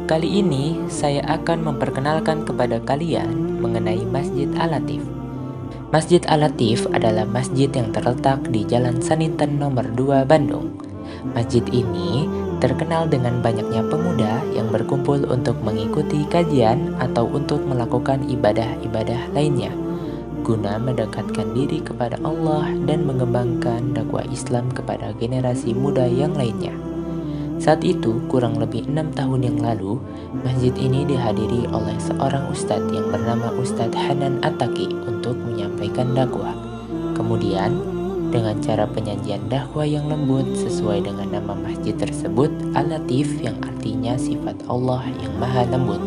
Kali ini saya akan memperkenalkan kepada kalian mengenai Masjid Al-Latif. Masjid Al-Latif adalah masjid yang terletak di Jalan Saninten nomor 2 Bandung. Masjid ini terkenal dengan banyaknya pemuda yang berkumpul untuk mengikuti kajian atau untuk melakukan ibadah-ibadah lainnya, guna mendekatkan diri kepada Allah dan mengembangkan dakwah Islam kepada generasi muda yang lainnya. Saat itu, kurang lebih 6 tahun yang lalu, masjid ini dihadiri oleh seorang ustadz yang bernama Ustadz Hanan Attaqi untuk menyampaikan dakwah. Kemudian, dengan cara penyajian dakwah yang lembut sesuai dengan nama masjid tersebut, Al-Latif, yang artinya sifat Allah yang maha lembut.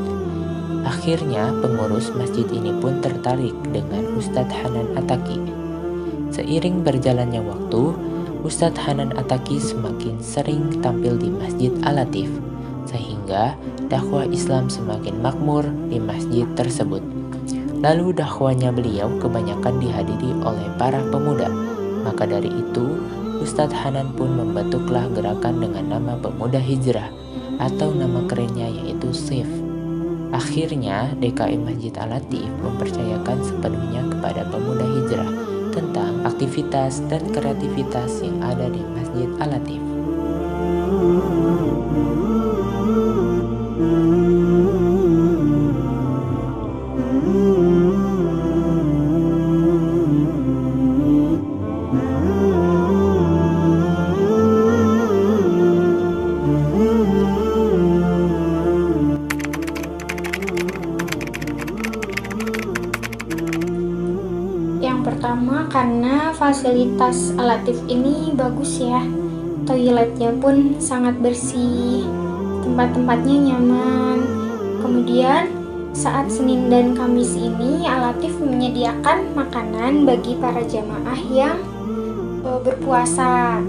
Akhirnya, pengurus masjid ini pun tertarik dengan Ustadz Hanan Attaqi. Seiring berjalannya waktu, Ustadz Hanan Attaqi semakin sering tampil di Masjid Al-Latif, sehingga dakwah Islam semakin makmur di masjid tersebut. Lalu dakwahnya beliau kebanyakan dihadiri oleh para pemuda. Maka dari itu, Ustadz Hanan pun membentuklah gerakan dengan nama Pemuda Hijrah, atau nama kerennya yaitu SIF. Akhirnya, DKM Masjid Al-Latif mempercayakan sepenuhnya kepada Pemuda Hijrah tentang aktivitas dan kreativitas yang ada di Masjid Al-Latif. Yang pertama, karena fasilitas Al-Latif ini bagus ya. Toiletnya pun sangat bersih, tempat-tempatnya nyaman. Kemudian saat Senin dan Kamis ini Al-Latif menyediakan makanan bagi para jamaah yang berpuasa.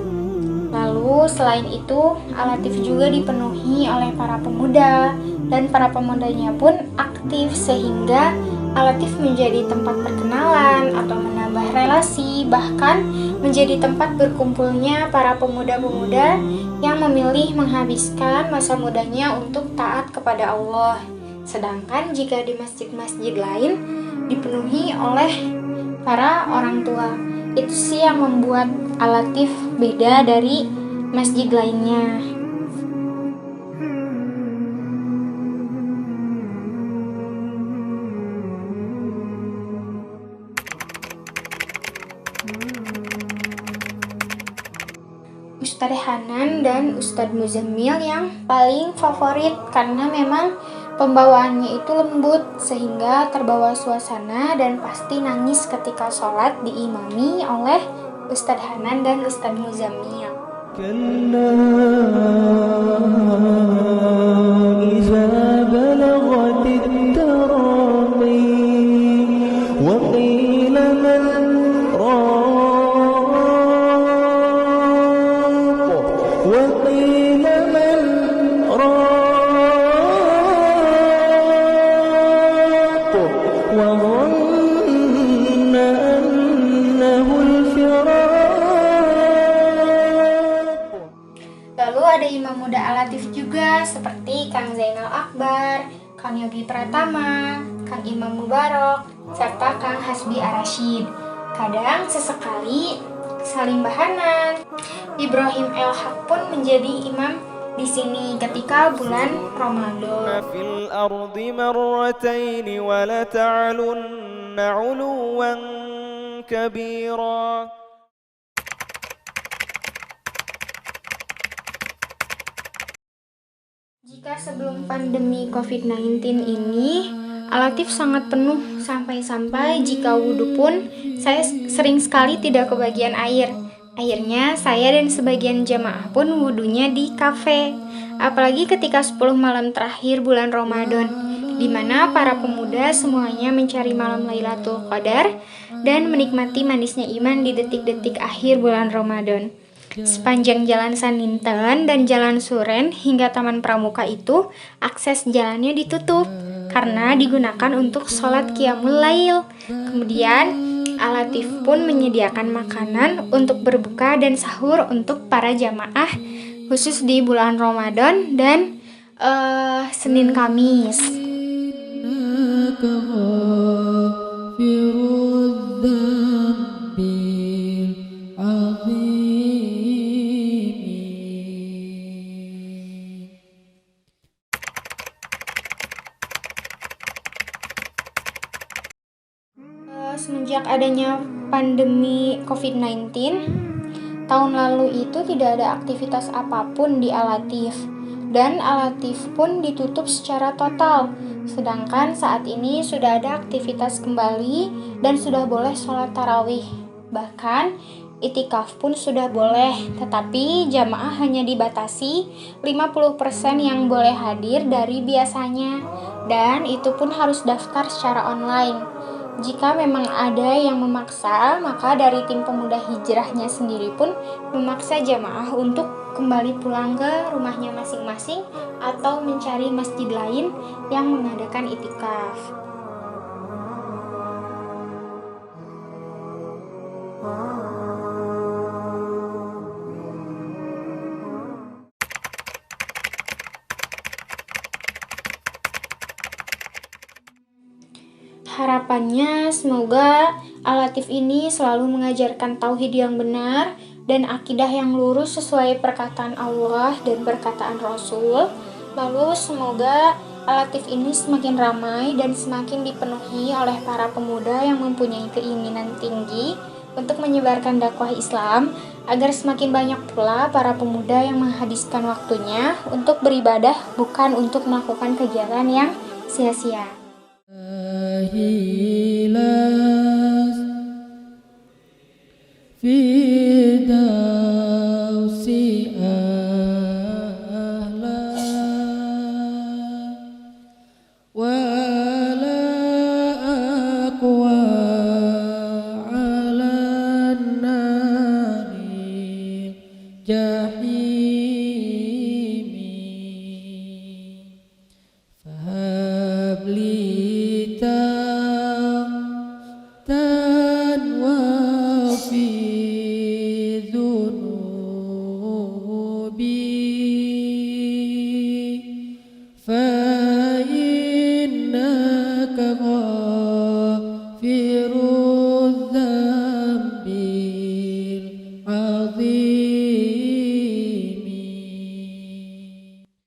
Lalu selain itu, Al-Latif juga dipenuhi oleh para pemuda, dan para pemudanya pun aktif sehingga Al-Latif menjadi tempat perkenalan atau menambah relasi, bahkan menjadi tempat berkumpulnya para pemuda-pemuda yang memilih menghabiskan masa mudanya untuk taat kepada Allah. Sedangkan jika di masjid-masjid lain dipenuhi oleh para orang tua. Itu sih yang membuat Al-Latif beda dari masjid lainnya. Ustadz Hanan dan Ustadz Muzammil yang paling favorit karena memang pembawaannya itu lembut sehingga terbawa suasana dan pasti nangis ketika sholat diimami oleh Ustadz Hanan dan Ustadz Muzammil. Lalu ada imam muda Al-Latif juga seperti Kang Zainal Akbar, Kang Yogi Pratama, Kang Imam Mubarok, serta Kang Hasbi Ar-Rasyid. Kadang sesekali Salim Bahanan, Ibrahim El Haq pun menjadi imam di sini ketika bulan Ramadan. fil ardi marratayn wa la ta'lunna 'uluwan kabira. Jika sebelum pandemi COVID-19 ini, Al-Latif sangat penuh sampai-sampai jika wudhu pun saya sering sekali tidak kebagian air. Akhirnya saya dan sebagian jamaah pun wudhunya di kafe. Apalagi ketika 10 malam terakhir bulan Ramadan, di mana para pemuda semuanya mencari malam Lailatul Qadar dan menikmati manisnya iman di detik-detik akhir bulan Ramadan. Sepanjang Jalan Saninten dan Jalan Suren hingga Taman Pramuka itu, akses jalannya ditutup karena digunakan untuk sholat Qiyamul Lail. Kemudian Al-Latif pun menyediakan makanan untuk berbuka dan sahur untuk para jamaah khusus di bulan Ramadan dan Senin Kamis. Semenjak adanya pandemi COVID-19, tahun lalu itu tidak ada aktivitas apapun di Al-Latif, dan Al-Latif pun ditutup secara total. Sedangkan saat ini sudah ada aktivitas kembali dan sudah boleh sholat tarawih. Bahkan itikaf pun sudah boleh, tetapi jamaah hanya dibatasi 50% yang boleh hadir dari biasanya, dan itu pun harus daftar secara online. Jika memang ada yang memaksa, maka dari tim pemuda hijrahnya sendiri pun memaksa jamaah untuk kembali pulang ke rumahnya masing-masing atau mencari masjid lain yang mengadakan itikaf. Harapannya semoga Al-Latif ini selalu mengajarkan tauhid yang benar dan akidah yang lurus sesuai perkataan Allah dan perkataan Rasul. Lalu semoga Al-Latif ini semakin ramai dan semakin dipenuhi oleh para pemuda yang mempunyai keinginan tinggi untuk menyebarkan dakwah Islam, agar semakin banyak pula para pemuda yang menghabiskan waktunya untuk beribadah, bukan untuk melakukan kegiatan yang sia-sia.